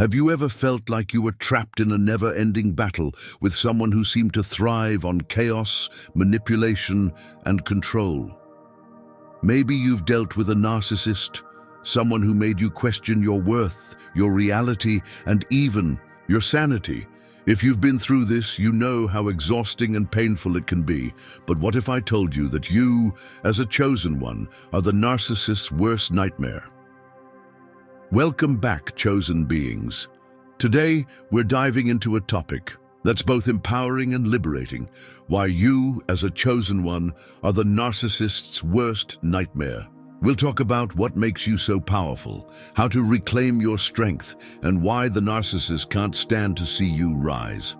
Have you ever felt like you were trapped in a never-ending battle with someone who seemed to thrive on chaos, manipulation, and control? Maybe you've dealt with a narcissist, someone who made you question your worth, your reality, and even your sanity. If you've been through this, you know how exhausting and painful it can be. But what if I told you that you, as a chosen one, are the narcissist's worst nightmare? Welcome back, chosen beings. Today, we're diving into a topic that's both empowering and liberating: why you, as a chosen one, are the narcissist's worst nightmare. We'll talk about what makes you so powerful, how to reclaim your strength, and why the narcissist can't stand to see you rise.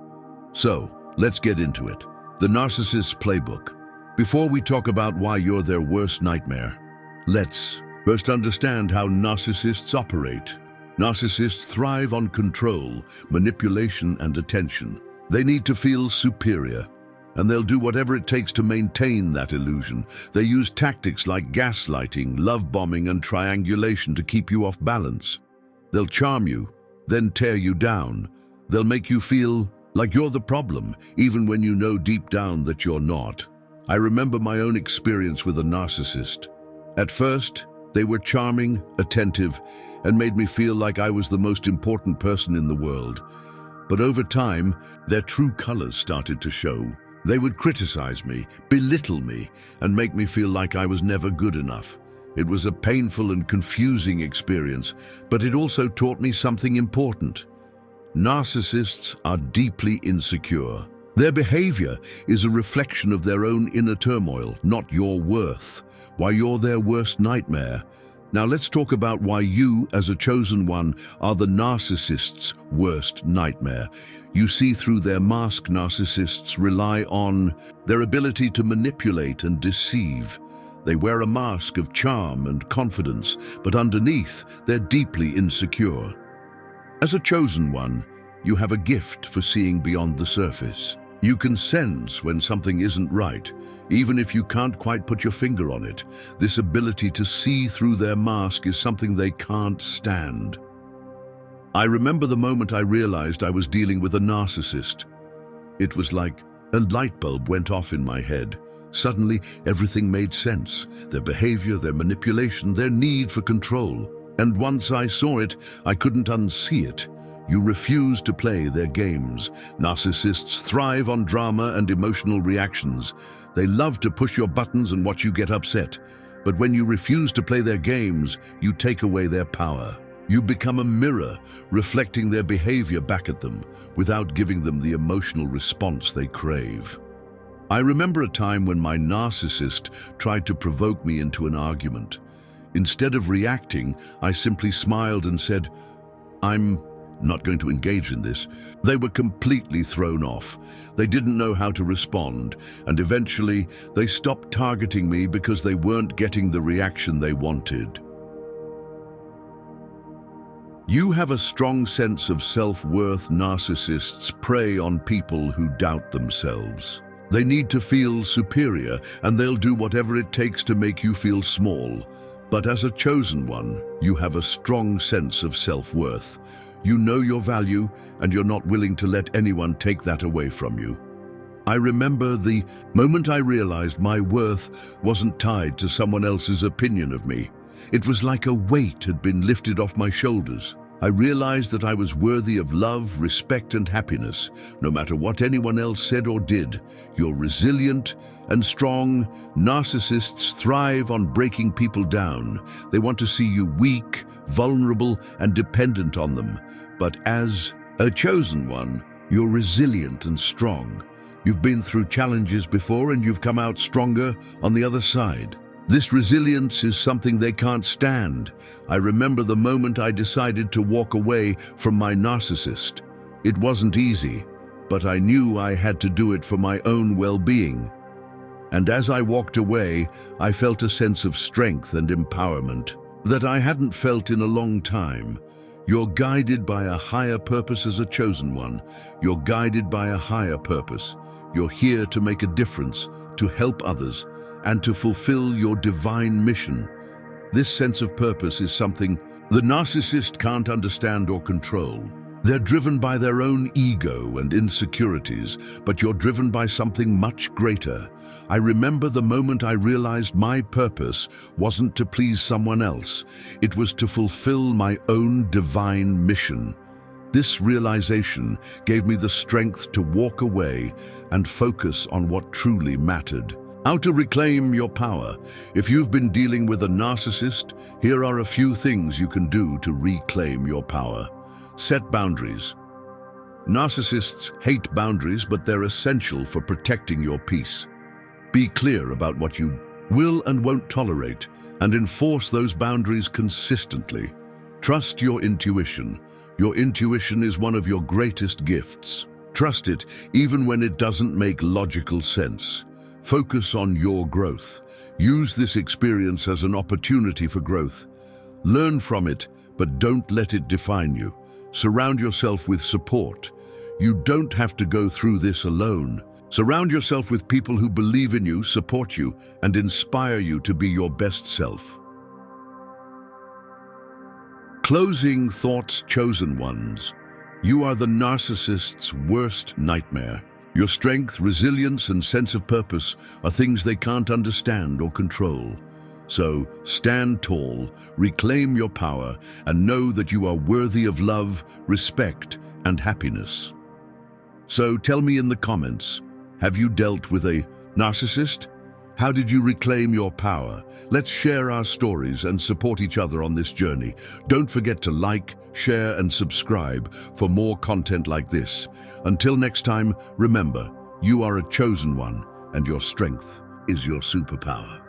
So, let's get into it. The Narcissist's Playbook. Before we talk about why you're their worst nightmare, let's first understand how narcissists operate. Narcissists thrive on control, manipulation, and attention. They need to feel superior, and they'll do whatever it takes to maintain that illusion. They use tactics like gaslighting, love bombing, and triangulation to keep you off balance. They'll charm you, then tear you down. They'll make you feel like you're the problem, even when you know deep down that you're not. I remember my own experience with a narcissist. At first, they were charming, attentive, and made me feel like I was the most important person in the world. But over time, their true colors started to show. They would criticize me, belittle me, and make me feel like I was never good enough. It was a painful and confusing experience, but it also taught me something important. Narcissists are deeply insecure. Their behavior is a reflection of their own inner turmoil, not your worth. Why you're their worst nightmare. Now let's talk about why you, as a chosen one, are the narcissist's worst nightmare. You see, through their mask, narcissists rely on their ability to manipulate and deceive. They wear a mask of charm and confidence, but underneath, they're deeply insecure. As a chosen one, you have a gift for seeing beyond the surface. You can sense when something isn't right, even if you can't quite put your finger on it. This ability to see through their mask is something they can't stand. I remember the moment I realized I was dealing with a narcissist. It was like a light bulb went off in my head. Suddenly, everything made sense. Their behavior, their manipulation, their need for control. And once I saw it, I couldn't unsee it. You refuse to play their games. Narcissists thrive on drama and emotional reactions. They love to push your buttons and watch you get upset. But when you refuse to play their games, you take away their power. You become a mirror, reflecting their behavior back at them, without giving them the emotional response they crave. I remember a time when my narcissist tried to provoke me into an argument. Instead of reacting, I simply smiled and said, "I'm not going to engage in this." They were completely thrown off. They didn't know how to respond, and eventually they stopped targeting me because they weren't getting the reaction they wanted. You have a strong sense of self-worth. Narcissists prey on people who doubt themselves. They need to feel superior, and they'll do whatever it takes to make you feel small. But as a chosen one, you have a strong sense of self-worth. You know your value, and you're not willing to let anyone take that away from you. I remember the moment I realized my worth wasn't tied to someone else's opinion of me. It was like a weight had been lifted off my shoulders. I realized that I was worthy of love, respect, and happiness, no matter what anyone else said or did. You're resilient and strong. Narcissists thrive on breaking people down. They want to see you weak, vulnerable, and dependent on them. But as a chosen one, you're resilient and strong. You've been through challenges before, and you've come out stronger on the other side. This resilience is something they can't stand. I remember the moment I decided to walk away from my narcissist. It wasn't easy, but I knew I had to do it for my own well-being. And as I walked away, I felt a sense of strength and empowerment that I hadn't felt in a long time. You're guided by a higher purpose as a chosen one. You're guided by a higher purpose. You're here to make a difference, to help others, and to fulfill your divine mission. This sense of purpose is something The narcissist can't understand or control. They're driven by their own ego and insecurities, but you're driven by something much greater. I remember the moment I realized my purpose wasn't to please someone else. It was to fulfill my own divine mission. This realization gave me the strength to walk away and focus on what truly mattered. How to reclaim your power. If you've been dealing with a narcissist, here are a few things you can do to reclaim your power. Set boundaries. Narcissists hate boundaries, but they're essential for protecting your peace. Be clear about what you will and won't tolerate, and enforce those boundaries consistently. Trust your intuition. Your intuition is one of your greatest gifts. Trust it even when it doesn't make logical sense. Focus on your growth. Use this experience as an opportunity for growth. Learn from it, but don't let it define you. Surround yourself with support. You don't have to go through this alone. Surround yourself with people who believe in you, support you, and inspire you to be your best self. Closing thoughts, chosen ones. You are the narcissist's worst nightmare. Your strength, resilience, and sense of purpose are things they can't understand or control. So, stand tall, reclaim your power, and know that you are worthy of love, respect, and happiness. So, tell me in the comments, have you dealt with a narcissist? How did you reclaim your power? Let's share our stories and support each other on this journey. Don't forget to like, share, and subscribe for more content like this. Until next time, remember, you are a chosen one, and your strength is your superpower.